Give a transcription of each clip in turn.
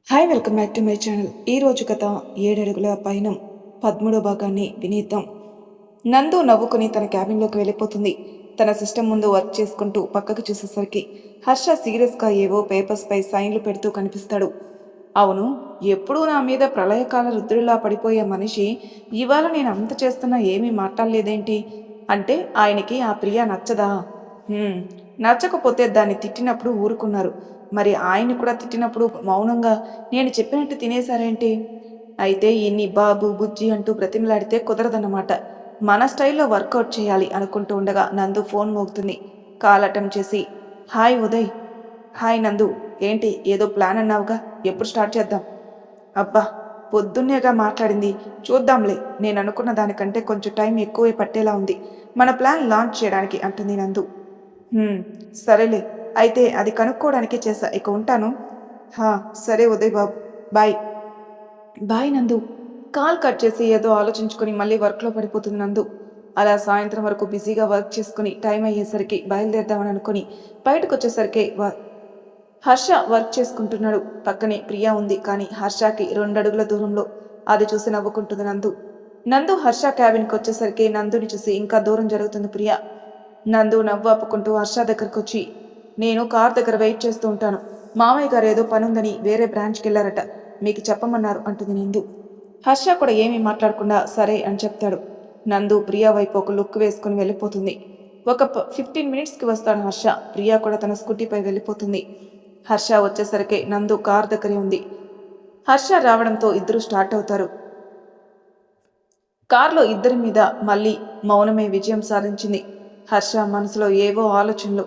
Hi welcome back to my channel. ఈరోజు కథ 7 అడుగుల పయనం 13వ భాగాన్ని వినేద్దాం. నందు నవ్వుకుని తన క్యాబిన్లోకి వెళ్ళిపోతుంది. తన సిస్టమ్ ముందు వర్క్ చేసుకుంటూ పక్కకు చూసేసరికి హర్ష సీరియస్గా ఏవో పేపర్స్పై సైన్లు పెడుతూ కనిపిస్తాడు. అవును, ఎప్పుడూ నా మీద ప్రళయకాల రుద్రులా పడిపోయే మనిషి ఇవాళ నేను అంత చేస్తున్నా ఏమీ మాట్లాడలేదేంటి అంటే ఆయనకి ఆ ప్రియ నచ్చదా? నచ్చకపోతే దాన్ని తిట్టినప్పుడు ఊరుకున్నారు. మరి ఆయన్ని కూడా తిట్టినప్పుడు మౌనంగా నేను చెప్పినట్టు తినేశారేంటి? అయితే ఇన్ని బాబు బుజ్జి అంటూ బ్రతిమలాడితే కుదరదన్నమాట. మన స్టైల్లో వర్కౌట్ చేయాలి అనుకుంటూ ఉండగా నందు ఫోన్ మోగుతుంది. కాల్ అటెంప్ట్ చేసి, హాయ్ ఉదయ్. హాయ్ నందు, ఏంటి ఏదో ప్లాన్ అన్నావుగా, ఎప్పుడు స్టార్ట్ చేద్దాం? అబ్బా, పొద్దున్నేగా మాట్లాడింది, చూద్దాంలే. నేను అనుకున్న దానికంటే కొంచెం టైం ఎక్కువే పట్టేలా ఉంది మన ప్లాన్ లాంచ్ చేయడానికి అంటుంది నందు. సరేలే, అయితే అది కనుక్కోవడానికి చేశా, ఇక ఉంటాను. హా, సరే ఉదయ్ బాబు, బాయ్. బాయ్ నందు. కాల్ కట్ చేసి ఏదో ఆలోచించుకొని మళ్ళీ వర్క్లో పడిపోతుంది నందు. అలా సాయంత్రం వరకు బిజీగా వర్క్ చేసుకుని టైం అయ్యేసరికి బయలుదేరదామని అనుకుని బయటకు వచ్చేసరికి హర్ష వర్క్ చేసుకుంటున్నాడు. పక్కనే ప్రియా ఉంది, కానీ హర్షకి 2 అడుగుల దూరంలో. అది చూసి నవ్వుకుంటుంది నందు. నందు హర్ష క్యాబిన్కి వచ్చేసరికి నందుని చూసి ఇంకా దూరం జరుగుతుంది ప్రియా. నందు నవ్వు ఆపుకుంటూ హర్ష దగ్గరకు వచ్చి, నేను కార్ దగ్గర వెయిట్ చేస్తూ ఉంటాను. మామయ్య గారు ఏదో పనుందని వేరే బ్రాంచ్కి వెళ్ళారట, మీకు చెప్పమన్నారు అంటుంది నందు. హర్ష కూడా ఏమీ మాట్లాడకుండా సరే అని చెప్తాడు. నందు ప్రియా వైపు ఒక లుక్ వేసుకుని వెళ్ళిపోతుంది. ఒక 15 మినిట్స్కి వస్తాడు హర్ష. ప్రియా కూడా తన స్కూటీపై వెళ్ళిపోతుంది. హర్ష వచ్చేసరికి నందు కార్ దగ్గరే ఉంది. హర్ష రావడంతో ఇద్దరు స్టార్ట్ అవుతారు. కార్లో ఇద్దరి మీద మళ్ళీ మౌనమే విజయం సాధించింది. హర్ష మనసులో ఏవో ఆలోచనలు.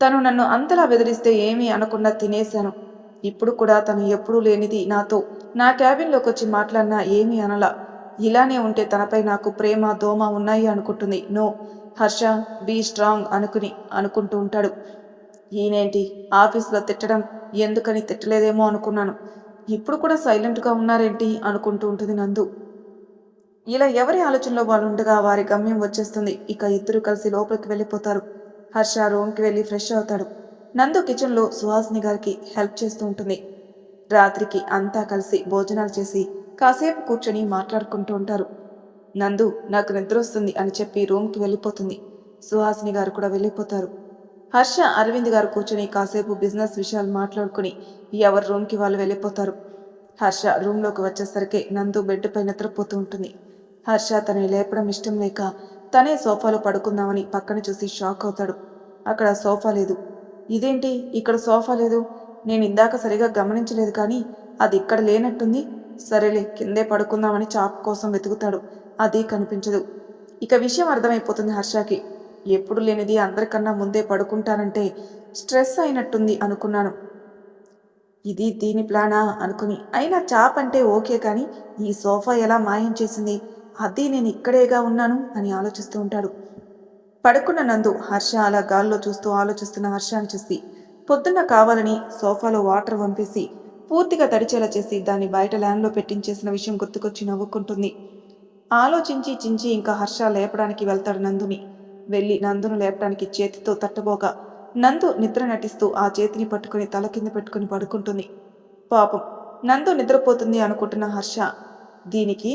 తను నన్ను అంతలా బెదిరిస్తే ఏమీ అనకుండా తినేశాను. ఇప్పుడు కూడా తను ఎప్పుడూ లేనిది నాతో నా క్యాబిన్లోకి వచ్చి మాట్లాడినా ఏమీ అనలా. ఇలానే ఉంటే తనపై నాకు ప్రేమ దోమ ఉన్నాయి అనుకుంటుంది. నో హర్ష, బీ స్ట్రాంగ్ అనుకుంటూ ఉంటాడు. ఈయనేంటి ఆఫీస్లో తిట్టడం, ఎందుకని తిట్టలేదేమో అనుకున్నాను. ఇప్పుడు కూడా సైలెంట్గా ఉన్నారేంటి అనుకుంటూ ఉంటుంది నందు. ఇలా ఎవరి ఆలోచనలో వాళ్ళు ఉండగా వారి గమ్యం వచ్చేస్తుంది. ఇక ఇద్దరు కలిసి లోపలికి వెళ్ళిపోతారు. హర్ష రూమ్కి వెళ్ళి ఫ్రెష్ అవుతాడు. నందు కిచెన్లో సుహాసిని గారికి హెల్ప్ చేస్తూ ఉంటుంది. రాత్రికి అంతా కలిసి భోజనాలు చేసి కాసేపు కూర్చొని మాట్లాడుకుంటూ ఉంటారు. నందు నాకు నిద్ర వస్తుంది అని చెప్పి రూమ్కి వెళ్ళిపోతుంది. సుహాసిని గారు కూడా వెళ్ళిపోతారు. హర్ష, అరవింద్ గారు కూర్చొని కాసేపు బిజినెస్ విషయాలు మాట్లాడుకుని ఎవరి రూమ్కి వాళ్ళు వెళ్ళిపోతారు. హర్ష రూమ్లోకి వచ్చేసరికి నందు బెడ్పై నిద్రపోతూ ఉంటుంది. హర్ష తనని లేపడం ఇష్టం లేక తనే సోఫాలో పడుకుందామని పక్కన చూసి షాక్ అవుతాడు. అక్కడ సోఫా లేదు. ఇదేంటి ఇక్కడ సోఫా లేదు, నేను ఇందాక సరిగా గమనించలేదు, కానీ అది ఇక్కడ లేనట్టుంది. సరేలే కిందే పడుకుందామని చాప్ కోసం వెతుకుతాడు. అది కనిపించదు. ఇక విషయం అర్థమైపోతుంది హర్షకి. ఎప్పుడు లేనిది అందరికన్నా ముందే పడుకుంటానంటే స్ట్రెస్ అయినట్టుంది అనుకున్నాను. ఇది దీని ప్లానా అనుకుని, అయినా చాప్ అంటే ఓకే, కానీ ఈ సోఫా ఎలా మాయం చేసింది? అది నేను ఇక్కడేగా ఉన్నాను అని ఆలోచిస్తూ ఉంటాడు. పడుకున్న నందు హర్ష అలా గాల్లో చూస్తూ ఆలోచిస్తున్న హర్షాన్ని చూసి పొద్దున్న కావాలని సోఫాలో వాటర్ వంపేసి పూర్తిగా తడిచేలా చేసి దాన్ని బయట ల్యాండ్లో పెట్టించేసిన విషయం గుర్తుకొచ్చి నవ్వుకుంటుంది. ఆలోచించి చించి ఇంకా హర్ష లేపడానికి వెళ్తాడు నందుని. వెళ్ళి నందును లేపడానికి చేతితో తట్టబోగా నందు నిద్ర నటిస్తూ ఆ చేతిని పట్టుకుని తల కింద పెట్టుకుని పడుకుంటుంది. పాపం, నందు నిద్రపోతుంది అనుకుంటున్న హర్ష, దీనికి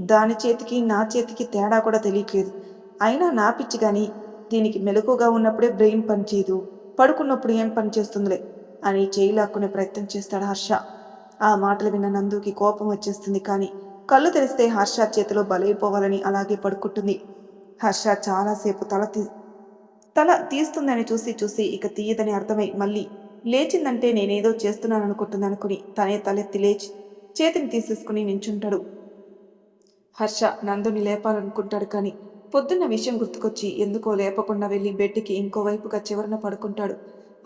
దాని చేతికి నా చేతికి తేడా కూడా తెలియట్లేదు. అయినా నా పిచ్చి కానీ దీనికి మెలకుగా ఉన్నప్పుడే బ్రెయిన్ పనిచేయదు, పడుకున్నప్పుడు ఏం పని చేస్తుందిలే అని చేయి లాక్కునే ప్రయత్నం చేస్తాడు హర్ష. ఆ మాటలు విన్న నందుకి కోపం వచ్చేస్తుంది, కానీ కళ్ళు తెరిస్తే హర్ష చేతిలో బలైపోవాలని అలాగే పడుకుంటుంది. హర్ష చాలాసేపు తల తీస్తుందని చూసి చూసి ఇక తీయదని అర్థమై మళ్ళీ లేచిందంటే నేనేదో చేస్తున్నాననుకుంటుంది అనుకుని తనే తలెత్తి లేచి చేతిని తీసేసుకుని నించుంటాడు. హర్ష నందుని లేపాలనుకుంటాడు, కానీ పొద్దున్న విషయం గుర్తుకొచ్చి ఎందుకో లేపకుండా వెళ్ళి బెడ్కి ఇంకోవైపుగా చివరన పడుకుంటాడు.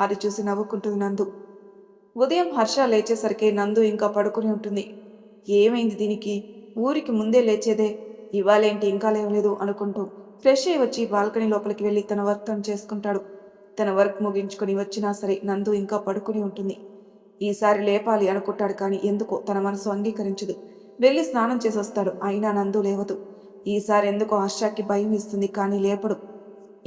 అది చూసి నవ్వుకుంటుంది నందు. ఉదయం హర్ష లేచేసరికి నందు ఇంకా పడుకుని ఉంటుంది. ఏమైంది దీనికి, ఊరికి ముందే లేచేదే, ఇవాళేంటి ఇంకా లేవలేదు అనుకుంటూ ఫ్రెష్ అయి వచ్చి బాల్కనీ లోపలికి వెళ్ళి తన వర్క్ తను చేసుకుంటాడు. తన వర్క్ ముగించుకొని వచ్చినా సరే నందు ఇంకా పడుకుని ఉంటుంది. ఈసారి లేపాలి అనుకుంటాడు, కానీ ఎందుకో తన మనసు అంగీకరించదు. వెళ్ళి స్నానం చేసి వస్తాడు, అయినా నందు లేవదు. ఈసారి ఎందుకో హర్షకి భయం ఇస్తుంది, కానీ లేపడు.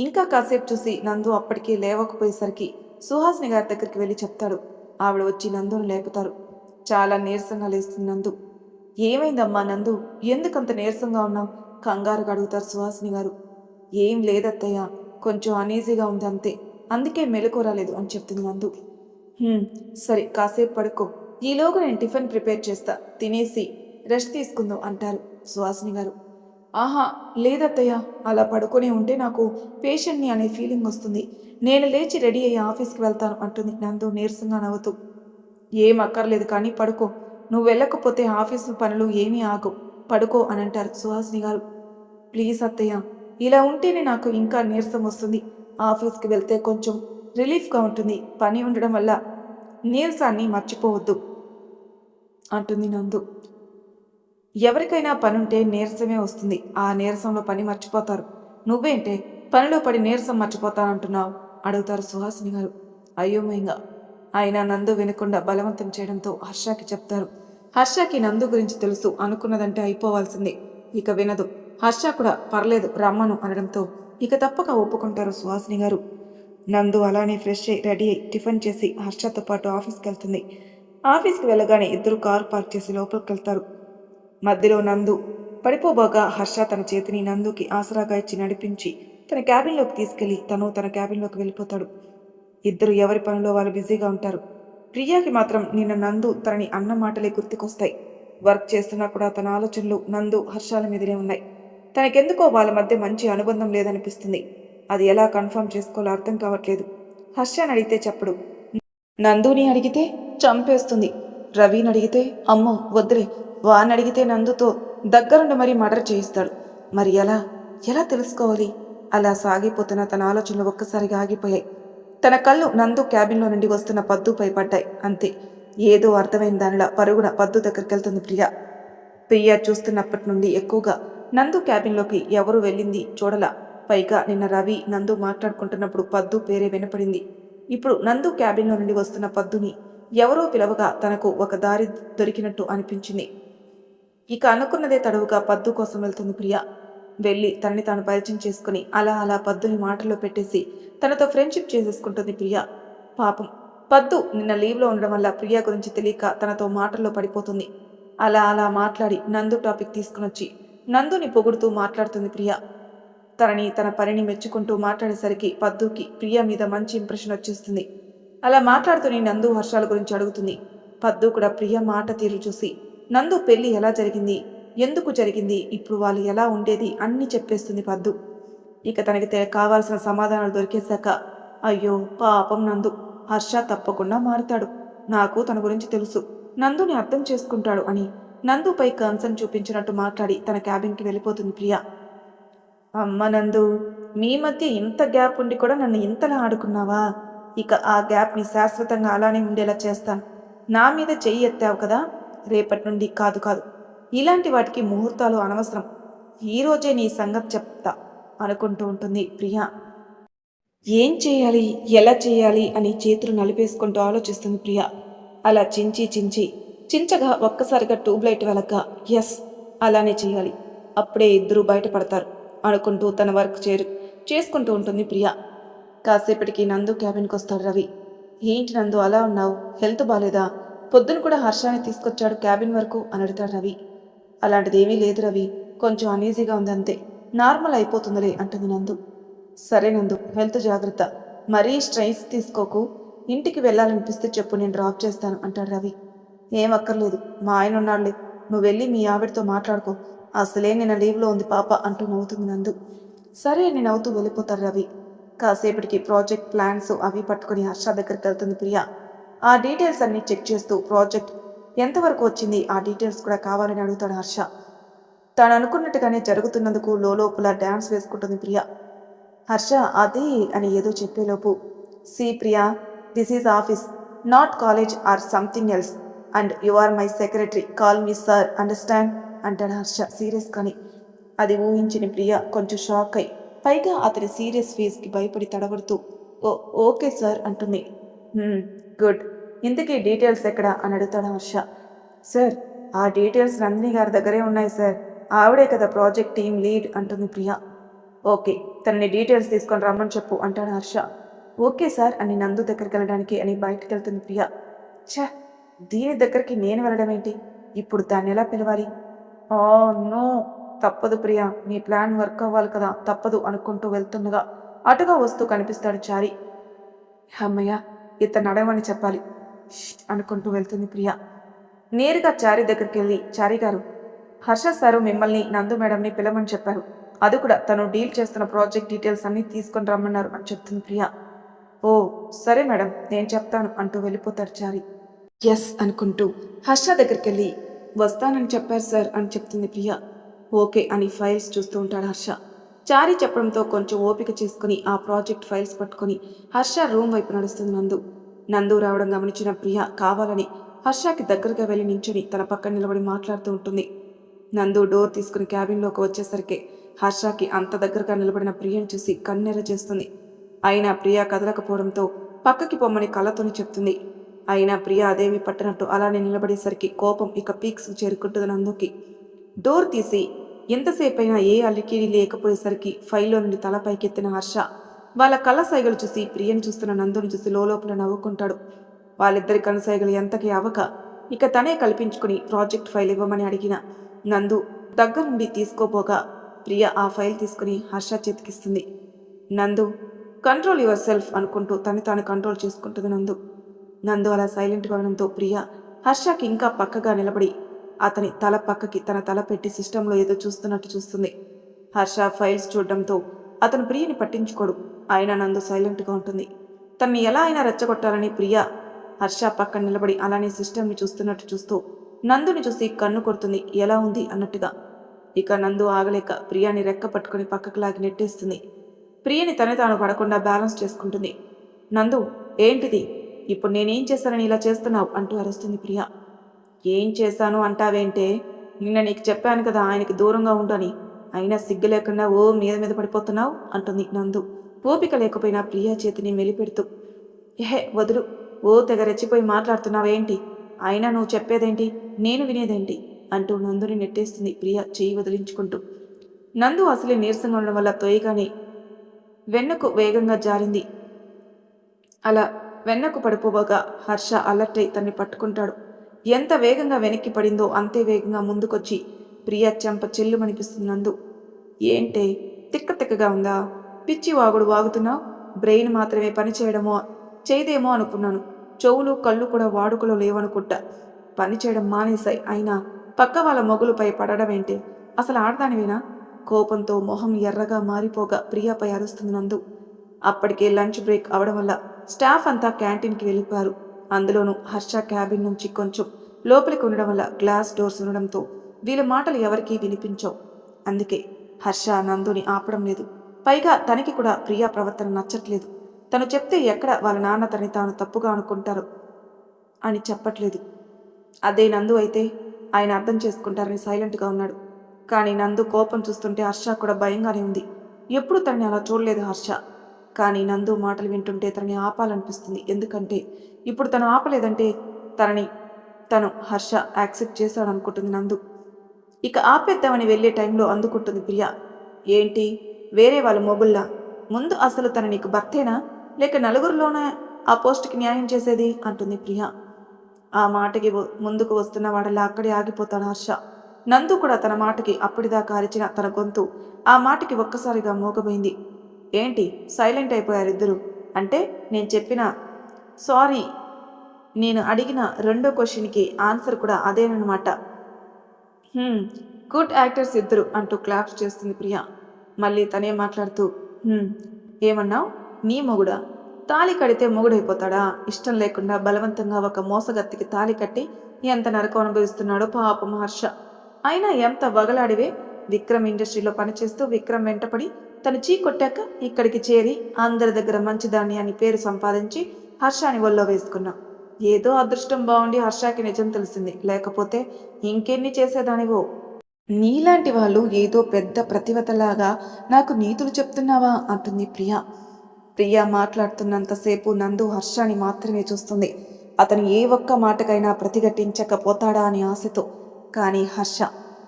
ఇంకా కాసేపు చూసి నందు అప్పటికీ లేవకపోయేసరికి సుహాసిని గారి దగ్గరికి వెళ్ళి చెప్తాడు. ఆవిడ వచ్చి నందును లేపుతారు. చాలా నీరసంగా లేస్తుంది నందు. ఏమైందమ్మా నందు, ఎందుకంత నీరసంగా ఉన్నావు? కంగారుగా అడుగుతారు సుహాసిని గారు. ఏం లేదత్తయ్య, కొంచెం అనీజీగా ఉంది అంతే, అందుకే మెలకు రాలేదు అని చెప్తుంది నందు. "హ్మ్, సరే కాసేపు పడుకో, ఈలోగా నేను టిఫిన్ ప్రిపేర్ చేస్తా, తినేసి రెస్ట్ తీసుకుందాం" అంటారు సుహాసిని గారు. ఆహా, లేదత్తయ్య, అలా పడుకొని ఉంటే నాకు పేషెంట్ని అనే ఫీలింగ్ వస్తుంది. నేను లేచి రెడీ అయ్యి ఆఫీస్కి వెళ్తాను అంటుంది నందు నీరసంగా నవ్వుతూ. ఏం అక్కర్లేదు కానీ పడుకో, నువ్వు వెళ్ళకపోతే ఆఫీసు పనులు ఏమీ ఆగవు, పడుకో అని అంటారు సుహాసిని గారు. ప్లీజ్ అత్తయ్య, ఇలా ఉంటేనే నాకు ఇంకా నీరసం వస్తుంది. ఆఫీస్కి వెళ్తే కొంచెం రిలీఫ్గా ఉంటుంది, పని ఉండడం వల్ల నీరసాన్ని మర్చిపోవద్దు అంటుంది నందు. ఎవరికైనా పనుంటే నీరసమే వస్తుంది, ఆ నీరసంలో పని మర్చిపోతారు. నువ్వేంటే పనిలో పడి నీరసం మర్చిపోతానంటున్నావు అడుగుతారు సుహాసిని గారు అయోమయంగా. ఆయన నందు వినకుండా బలవంతం చేయడంతో హర్షకి చెప్తారు. హర్షకి నందు గురించి తెలుసు, అనుకున్నదంటే అయిపోవాల్సిందే, ఇక వినదు. హర్ష కూడా పర్లేదు రమ్మను అనడంతో ఇక తప్పక ఒప్పుకుంటారు సుహాసిని గారు. నందు అలానే ఫ్రెష్ అయ్యి రెడీ అయ్యి టిఫిన్ చేసి హర్షతో పాటు ఆఫీస్కి వెళ్తుంది. ఆఫీస్కి వెళ్ళగానే ఇద్దరు కారు పార్క్ చేసి లోపలికి వెళ్తారు. మధ్యలో నందు పడిపోబోగా హర్ష తన చేతిని నందుకి ఆసరాగా ఇచ్చి నడిపించి తన క్యాబిన్లోకి తీసుకెళ్లి తన క్యాబిన్లోకి వెళ్ళిపోతాడు. ఇద్దరు ఎవరి పనిలో వాళ్ళు బిజీగా ఉంటారు. ప్రియాకి మాత్రం నిన్న నందు తనని అన్న మాటలే గుర్తుకొస్తాయి. వర్క్ చేస్తున్నా కూడా తన ఆలోచనలు నందు హర్షాల మీదనే ఉన్నాయి. తనకెందుకో వాళ్ళ మధ్య మంచి అనుబంధం లేదనిపిస్తుంది. అది ఎలా కన్ఫర్మ్ చేసుకోవాలో అర్థం కావట్లేదు. హర్షని అడిగితే చెప్పడు, నందుని అడిగితే చంపేస్తుంది. రవిని అడిగితే అమ్మో వద్దులే, వాడిని అడిగితే నందుతో దగ్గరుండి మరీ మర్డర్ చేయిస్తాడు. మరి ఎలా ఎలా తెలుసుకోవాలి? అలా సాగిపోతున్న తన ఆలోచనలు ఒక్కసారిగా ఆగిపోయాయి. తన కళ్ళు నందు క్యాబిన్లో నుండి వస్తున్న పద్దుపై పడ్డాయి. అంతే, ఏదో అర్థమైన దానిలా పరుగున పద్దు దగ్గరికి వెళ్తుంది ప్రియా. ప్రియా చూస్తున్నప్పటి నుండి ఎక్కువగా నందు క్యాబిన్లోకి ఎవరు వెళ్ళింది చూడలా. పైగా నిన్న రవి నందు మాట్లాడుకుంటున్నప్పుడు పద్దు పేరే వినపడింది. ఇప్పుడు నందు క్యాబిన్లో నుండి వస్తున్న పద్దుని ఎవరో పిలవగా తనకు ఒక దారి దొరికినట్టు అనిపించింది. ఇక అనుకున్నదే తడవుగా పద్దు కోసం వెళ్తుంది ప్రియా. వెళ్ళి తనని తాను పరిచయం చేసుకుని అలా అలా పద్దుని మాటల్లో పెట్టేసి తనతో ఫ్రెండ్షిప్ చేసేసుకుంటుంది ప్రియా. పాపం పద్దు నిన్న లీవ్లో ఉండడం వల్ల ప్రియా గురించి తెలియక తనతో మాటల్లో పడిపోతుంది. అలా అలా మాట్లాడి నందు టాపిక్ తీసుకునొచ్చి నందుని పొగుడుతూ మాట్లాడుతుంది ప్రియా. తన పనిని మెచ్చుకుంటూ మాట్లాడేసరికి పద్దుకి ప్రియా మీద మంచి ఇంప్రెషన్ వచ్చేస్తుంది. అలా మాట్లాడుతూనే నందు హర్షాల గురించి అడుగుతుంది. పద్దు కూడా ప్రియ మాట తీరు చూసి నందు పెళ్లి ఎలా జరిగింది, ఎందుకు జరిగింది, ఇప్పుడు వాళ్ళు ఎలా ఉండేది అన్నీ చెప్పేస్తుంది పద్దు. ఇక తనకి కావాల్సిన సమాధానాలు దొరికేశాక, అయ్యో పాపం నందు, హర్ష తప్పకుండా మారుతాడు, నాకు తన గురించి తెలుసు, నందుని అర్థం చేసుకుంటాడు అని నందుపై కన్సర్న్ చూపించినట్టు మాట్లాడి తన క్యాబిన్కి వెళ్ళిపోతుంది ప్రియా. అమ్మ నందు, మీ మధ్య ఇంత గ్యాప్ ఉండి కూడా నన్ను ఇంతలా ఆడుకున్నావా? ఇక ఆ గ్యాప్ని శాశ్వతంగా అలానే ఉండేలా చేస్తాను. నా మీద చెయ్యి ఎత్తావు కదా, రేపటి నుండి కాదు కాదు, ఇలాంటి వాటికి ముహూర్తాలు అనవసరం, ఈరోజే నీ సంగతి చెప్తా అనుకుంటూ ఉంటుంది ప్రియా. ఏం చేయాలి, ఎలా చేయాలి అని చేతులు నలిపేసుకుంటూ ఆలోచిస్తుంది ప్రియా. అలా చించగా ఒక్కసారిగా ట్యూబ్లైట్ వెలగ్గా, ఎస్ అలానే చేయాలి, అప్పుడే ఇద్దరూ బయటపడతారు అనుకుంటూ తన వర్క్ చేసుకుంటూ ఉంటుంది ప్రియా. కాసేపటికి నందు క్యాబిన్కి వస్తాడు రవి. ఏంటి నందు అలా ఉన్నావు, హెల్త్ బాలేదా? పొద్దున కూడా హర్షాన్ని తీసుకొచ్చాడు క్యాబిన్ వరకు అని అడుగుతాడు రవి. అలాంటిదేమీ లేదు రవి, కొంచెం అనీజీగా ఉంది అంతే, నార్మల్ అయిపోతుందిలే అంటుంది నందు. సరే నందు, హెల్త్ జాగ్రత్త, మరీ స్ట్రెస్ తీసుకోకు, ఇంటికి వెళ్ళాలనిపిస్తే చెప్పు, నేను డ్రాప్ చేస్తాను అంటాడు రవి. ఏం అక్కర్లేదు, మా ఆయన ఉన్నాడులే, నువ్వు వెళ్ళి మీ ఆవిడతో మాట్లాడుకో, అసలే నిన్న లీవ్లో ఉంది పాప అంటూ నవ్వుతుంది నందు. సరే అని నవ్వుతూ వెళ్ళిపోతారు రవి. కాసేపటికి ప్రాజెక్ట్ ప్లాన్స్ అవి పట్టుకుని హర్ష దగ్గరికి వెళ్తుంది ప్రియా. ఆ డీటెయిల్స్ అన్ని చెక్ చేస్తూ ప్రాజెక్ట్ ఎంతవరకు వచ్చింది, ఆ డీటెయిల్స్ కూడా కావాలని అడుగుతాడు హర్ష. తాను అనుకున్నట్టుగానే జరుగుతున్నందుకు లోపల డ్యాన్స్ వేసుకుంటుంది ప్రియా. హర్ష అది అని ఏదో చెప్పేలోపు, see Priya, this is office, not college or something else, and you are my secretary, call me sir, understand అంటాడు హర్ష సీరియస్ కానీ. అది ఊహించిన ప్రియా కొంచెం షాక్ అయి, పైగా అతని సీరియస్ ఫేస్కి భయపడి తడబడుతూ ఓకే సార్ అంటుంది. గుడ్, ఇంతకీ డీటెయిల్స్ ఎక్కడా అని అడుగుతాడు హర్ష. సార్, ఆ డీటెయిల్స్ నందిని గారి దగ్గరే ఉన్నాయి సార్, ఆవిడే కదా ప్రాజెక్ట్ టీమ్ లీడ్ అంటుంది ప్రియా. ఓకే, తనని డీటెయిల్స్ తీసుకొని రమ్మని చెప్పు అంటాడు హర్ష. ఓకే సార్ అని నందు దగ్గరికి వెళ్ళడానికి అని బయటకు వెళ్తుంది ప్రియా. ఛా, దీని దగ్గరికి నేను వెళ్ళడం ఏంటి? ఇప్పుడు దాన్ని ఎలా పిలవాలి? ఆ! నో. తప్పదు ప్రియా. నీ ప్లాన్ వర్క్ అవ్వాలి కదా! తప్పదు అనుకుంటూ వెళ్తుండగా అటుగా వస్తూ కనిపిస్తాడు చారి. హమ్మయ్య! ఇతన్ని అడగమని చెప్పాలి. అనుకుంటూ వెళ్తుంది ప్రియ. నేరుగా చారి దగ్గరికెళ్ళి, చారి గారు, హర్ష సారు మిమ్మల్ని నందు మేడంని పిలవమని చెప్పారు. అది కూడా తను డీల్ చేస్తున్న ప్రాజెక్ట్ డీటెయిల్స్ అన్నీ తీసుకొని రమ్మన్నారు అని చెప్తుంది ప్రియ. ఓ సరే మేడం, నేను చెప్తాను అంటూ వెళ్ళిపోతాడు చారి. ఎస్ అనుకుంటూ హర్ష దగ్గరికెళ్ళి, వస్తానని చెప్పారు సార్ అని చెప్తుంది ప్రియ. ఓకే అని ఫైల్స్ చూస్తూ ఉంటాడు హర్ష. చారి చెప్పడంతో కొంచెం ఓపిక చేసుకుని ఆ ప్రాజెక్ట్ ఫైల్స్ పట్టుకుని హర్ష రూమ్ వైపు నడుస్తుంది నందు. నందు రావడం గమనించిన ప్రియ కావాలని హర్షకి దగ్గరగా వెళ్ళి నించుని తన పక్కన నిలబడి మాట్లాడుతూ ఉంటుంది. నందు డోర్ తీసుకుని క్యాబిన్లోకి వచ్చేసరికి హర్షకి అంత దగ్గరగా నిలబడిన ప్రియను చూసి కన్నెర చేస్తుంది. అయినా ప్రియ కదలకపోవడంతో పక్కకి పొమ్మని కళ్ళతోనే చెప్తుంది. అయినా ప్రియ అదేమీ పట్టనట్టు అలానే నిలబడేసరికి కోపం ఇక పీక్స్కి చేరుకుంటుంది నందుకి. డోర్ తీసి ఎంతసేపైనా ఏ అలికిడి లేకపోయేసరికి ఫైల్లో నుండి తల పైకెత్తిన హర్ష వాళ్ళ కళ్ళ సైగలు చూసి ప్రియను చూస్తున్న నందుని చూసి లోపల నవ్వుకుంటాడు. వాళ్ళిద్దరి కనుసైగలు ఎంతకి అవక ఇక తనే కల్పించుకుని ప్రాజెక్ట్ ఫైల్ ఇవ్వమని అడిగిన నందు దగ్గరుండి తీసుకోబోగా ప్రియ ఆ ఫైల్ తీసుకుని హర్ష చేతికిస్తుంది. నందు, కంట్రోల్ యువర్ సెల్ఫ్ అనుకుంటూ తాను కంట్రోల్ చేసుకుంటుంది నందు. నందు అలా సైలెంట్గా ఉండడంతో ప్రియ హర్షకి ఇంకా పక్కగా నిలబడి అతని తల పక్కకి తన తల పెట్టి సిస్టంలో ఏదో చూస్తున్నట్టు చూస్తుంది. హర్ష ఫైల్స్ చూడడంతో అతను ప్రియని పట్టించుకోడు. అయినా నందు సైలెంట్గా ఉంటుంది. తనని ఎలా అయినా రెచ్చగొట్టాలని ప్రియ హర్ష పక్కన నిలబడి అలానే సిస్టమ్ని చూస్తున్నట్టు చూస్తూ నందుని చూసి కన్ను కొడుతుంది, ఎలా ఉంది అన్నట్టుగా. ఇక నందు ఆగలేక ప్రియాని రెక్క పట్టుకుని పక్కకు లాగి నెట్టేస్తుంది. ప్రియని తాను పడకుండా బ్యాలెన్స్ చేసుకుంటుంది. నందు, ఏంటిది? ఇప్పుడు నేనేం చేశానని ఇలా చేస్తున్నావు అంటూ అరుస్తుంది ప్రియ. ఏం చేశాను అంటావేంటే? నిన్న నీకు చెప్పాను కదా ఆయనకి దూరంగా ఉండని. అయినా సిగ్గు లేకుండా ఓ మీద పడిపోతున్నావు అంటుంది నందు ఓపిక లేకపోయినా ప్రియా చేతిని మెలిపెడుతూ. ఏహే వదులు, ఓ తెగ రెచ్చిపోయి మాట్లాడుతున్నావేంటి? అయినా నువ్వు చెప్పేదేంటి, నేను వినేదేంటి అంటూ నందుని నెట్టేస్తుంది ప్రియ చెయ్యి వదిలించుకుంటూ. నందు అసలే నీరసంగా ఉండడం వల్ల తొయ్యగానే వెన్నకు వేగంగా జారింది. అలా వెన్నకు పడిపోగా హర్ష అలర్ట్ అయి తన్ని పట్టుకుంటాడు. ఎంత వేగంగా వెనక్కి పడిందో అంతే వేగంగా ముందుకొచ్చి ప్రియ చెంప చెల్లుమనిపిస్తుంది నందు. ఏంటే తిక్కగా ఉందా? పిచ్చి వాగుడు వాగుతున్నావు? బ్రెయిన్ మాత్రమే పనిచేయడమో చేయదేమో అనుకున్నాను. చెవులు కళ్ళు కూడా వాడుకలో లేవనుకుంటా. పనిచేయడం మానేశాయి. అయినా పక్క వాళ్ళ మొగులుపై పడడమేంటి? అసలు ఆడదానివేనా? కోపంతో మొహం ఎర్రగా మారిపోగా ప్రియాపై అరుస్తుంది నందు. అప్పటికే లంచ్ బ్రేక్ అవడం వల్ల స్టాఫ్ అంతా క్యాంటీన్కి వెళ్ళిపోయారు. అందులోనూ హర్ష క్యాబిన్ నుంచి కొంచెం లోపలికి ఉండడం వల్ల గ్లాస్ డోర్స్ ఉండడంతో వీళ్ళ మాటలు ఎవరికీ వినిపించవు. అందుకే హర్ష నందుని ఆపడం లేదు. పైగా తనకి కూడా ప్రియా ప్రవర్తన నచ్చట్లేదు. తను చెప్తే ఎక్కడ వాళ్ళ నాన్న తనని తాను తప్పుగా అనుకుంటారు అని చెప్పట్లేదు. అదే నందు అయితే ఆయన అర్థం చేసుకుంటారని సైలెంట్గా ఉన్నాడు. కానీ నందు కోపం చూస్తుంటే హర్ష కూడా భయంగానే ఉంది. ఎప్పుడు తనని అలా చూడలేదు హర్ష. కానీ నందు మాటలు వింటుంటే తనని ఆపాలనిపిస్తుంది. ఎందుకంటే ఇప్పుడు తను ఆపలేదంటే తను హర్ష యాక్సెప్ట్ చేశాడనుకుంటుంది నందు. ఇక ఆపేద్దామని వెళ్ళే టైంలో అందుకుంటుంది ప్రియ. ఏంటి వేరే వాళ్ళ మొగుళ్ళ ముందు అసలు తన నీకు భర్తేనా, లేక నలుగురిలోనే ఆ పోస్ట్కి న్యాయం చేసేది అంటుంది ప్రియ. ఆ మాటకి ముందుకు వస్తున్న వాడలా అక్కడే ఆగిపోతాడు హర్ష. నందు కూడా తన మాటకి అప్పటిదాకా అరిచిన తన గొంతు ఆ మాటకి ఒక్కసారిగా మోగబోయింది. ఏంటి సైలెంట్ అయిపోయారు ఇద్దరు? అంటే నేను చెప్పిన సారీ, నేను అడిగిన రెండో క్వశ్చన్కి ఆన్సర్ కూడా అదేనమాట. గుడ్ యాక్టర్స్ ఇద్దరు అంటూ క్లాప్స్ చేస్తుంది ప్రియ. మళ్ళీ తనే మాట్లాడుతూ ఏమన్నావు? నీ మొగుడా? తాళి కడితే మొగుడైపోతాడా? ఇష్టం లేకుండా బలవంతంగా ఒక మోసగత్తికి తాళి కట్టి ఎంత నరకం అనుభవిస్తున్నాడో పాపం హర్ష. అయినా ఎంత వగలాడివే. విక్రమ్ ఇండస్ట్రీలో పనిచేస్తూ విక్రమ్ వెంటపడి తను చీ కొట్టాక ఇక్కడికి చేరి అందరి దగ్గర మంచిదాన్ని అని పేరు సంపాదించి హర్షాని ఒళ్ళో వేసుకున్నా. ఏదో అదృష్టం బాగుండి హర్షకి నిజం తెలిసింది, లేకపోతే ఇంకెన్ని చేసేదానివో. నీలాంటి వాళ్ళు ఏదో పెద్ద ప్రతివతలాగా నాకు నీతులు చెప్తున్నావా అంటుంది ప్రియ. ప్రియ మాట్లాడుతున్నంతసేపు నందు హర్షాని మాత్రమే చూస్తుంది. అతను ఏ ఒక్క మాటకైనా ప్రతిఘటించకపోతాడా అని ఆశతో. కానీ హర్ష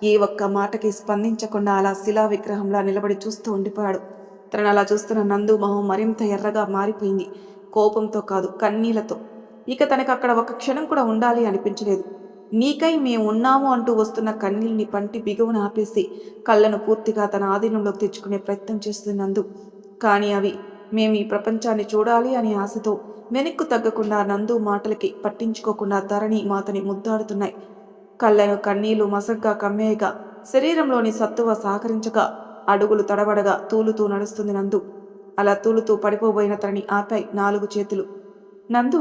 ఏ ఒక్క మాటకి స్పందించకుండా అలా శిలా విగ్రహంలా నిలబడి చూస్తూ ఉండిపోయాడు. తనను అలా చూస్తున్న నందు మొహం మరింత ఎర్రగా మారిపోయింది. కోపంతో కాదు, కన్నీళ్లతో. ఇక తనకు అక్కడ ఒక క్షణం కూడా ఉండాలి అనిపించలేదు. నీకై మేము ఉన్నాము అంటూ వస్తున్న కన్నీళ్ళని పంటి బిగువున ఆపేసి కళ్ళను పూర్తిగా తన ఆధీనంలోకి తెచ్చుకునే ప్రయత్నం చేస్తుంది నందు. కానీ అవి మేము ఈ ప్రపంచాన్ని చూడాలి అనే ఆశతో వెనక్కు తగ్గకుండా నందు మాటలకి పట్టించుకోకుండా ధరణి మాతని ముద్దాడుతున్నాయి. కళ్ళను కన్నీళ్లు మసగ్గా కమ్మేయగా శరీరంలోని సత్తువ సహకరించగా అడుగులు తడబడగా తూలుతూ నడుస్తుంది నందు. అలా తూలుతూ పడిపోబోయిన తనని ఆపాయి 4 చేతులు. నందు,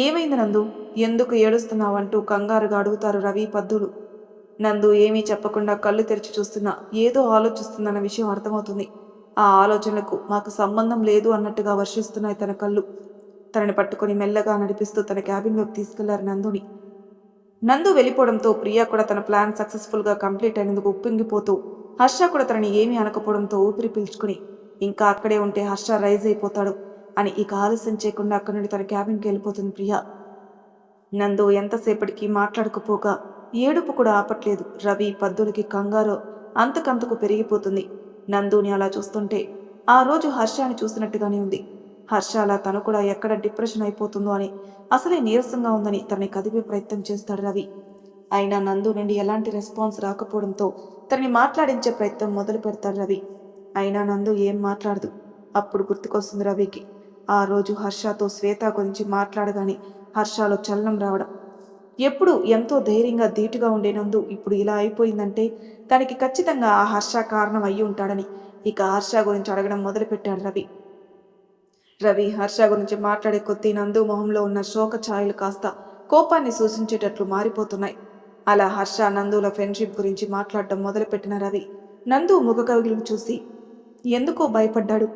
ఏమైంది నందు? ఎందుకు ఏడుస్తున్నావంటూ కంగారుగా అడుగుతారు రవి పద్దులు. నందు ఏమీ చెప్పకుండా కళ్ళు తెరిచి చూస్తున్నా ఏదో ఆలోచిస్తుందన్న విషయం అర్థమవుతుంది. ఆ ఆలోచనలకు మాకు సంబంధం లేదు అన్నట్టుగా వర్షిస్తున్నాయి తన కళ్ళు. తనని పట్టుకుని మెల్లగా నడిపిస్తూ తన క్యాబిన్లోకి తీసుకెళ్లారు నందుని. నందు వెళ్ళిపోవడంతో ప్రియా కూడా తన ప్లాన్ సక్సెస్ఫుల్గా కంప్లీట్ అయినందుకు ఉప్పొంగిపోతూ, హర్ష కూడా తనని ఏమీ అనకపోవడంతో ఊపిరి పీల్చుకుని ఇంకా అక్కడే ఉంటే హర్ష రైజ్ అయిపోతాడు అని ఇక ఆలస్యం చేయకుండా అక్కడి నుండి తన క్యాబిన్కి వెళ్ళిపోతుంది ప్రియా. నందు ఎంతసేపటికి మాట్లాడకపోగా ఏడుపు కూడా ఆపట్లేదు. రవి పద్దులకి కంగారు అంతకంతకు పెరిగిపోతుంది. నందుని అలా చూస్తుంటే ఆ రోజు హర్షాని చూసినట్టుగానే ఉంది. హర్ష అలా తను కూడా ఎక్కడ డిప్రెషన్ అయిపోతుందో అని, అసలే నీరసంగా ఉందని తనని కదిపే ప్రయత్నం చేస్తాడు రవి. అయినా నందు నుండి ఎలాంటి రెస్పాన్స్ రాకపోవడంతో తనని మాట్లాడించే ప్రయత్నం మొదలు పెడతాడు రవి. అయినా నందు ఏం మాట్లాడదు. అప్పుడు గుర్తుకొస్తుంది రవికి ఆ రోజు హర్షతో శ్వేత గురించి మాట్లాడగానే హర్షలో చలనం రావడం. ఎప్పుడు ఎంతో ధైర్యంగా ధీటుగా ఉండే నందు ఇప్పుడు ఇలా అయిపోయిందంటే దానికి ఖచ్చితంగా ఆ హర్ష కారణం అయ్యి ఉంటాడని ఇక హర్ష గురించి అడగడం మొదలుపెట్టాడు రవి. హర్ష గురించి మాట్లాడే కొద్దీ నందు మొహంలో ఉన్న శోక ఛాయలు కాస్త కోపాన్ని సూచించేటట్లు మారిపోతున్నాయి. అలా హర్ష నందుల ఫ్రెండ్షిప్ గురించి మాట్లాడటం మొదలుపెట్టిన రవి నందు ముఖ కవిగిలు చూసి ఎందుకో భయపడ్డాడు.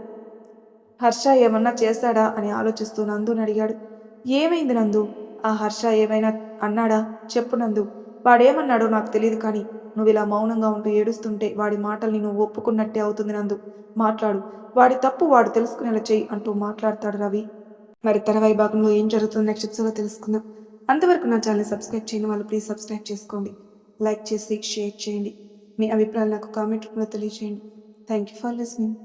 హర్ష ఏమన్నా చేశాడా అని ఆలోచిస్తూ నందుని అడిగాడు. ఏమైంది నందు? ఆ హర్ష ఏమైనా అన్నాడా? చెప్పు నందు. వాడేమన్నాడో నాకు తెలియదు, కానీ నువ్వు ఇలా మౌనంగా ఉంటూ ఏడుస్తుంటే వాడి మాటల్ని నువ్వు ఒప్పుకున్నట్టే అవుతుంది నందు. మాట్లాడు, వాడి తప్పు వాడు తెలుసుకునేలా చెయ్యి అంటూ మాట్లాడతాడు రవి. మరి తర్వాయి భాగంలో ఏం జరుగుతుందో నెక్స్ట్ ఎపిసోడ్లో తెలుసుకుందాం. అంతవరకు నా ఛానల్ని సబ్స్క్రైబ్ చేయని వాళ్ళు ప్లీజ్ సబ్స్క్రైబ్ చేసుకోండి. లైక్ చేసి షేర్ చేయండి. మీ అభిప్రాయాలు నాకు కామెంట్ రూపంలో తెలియజేయండి. Thank you for listening.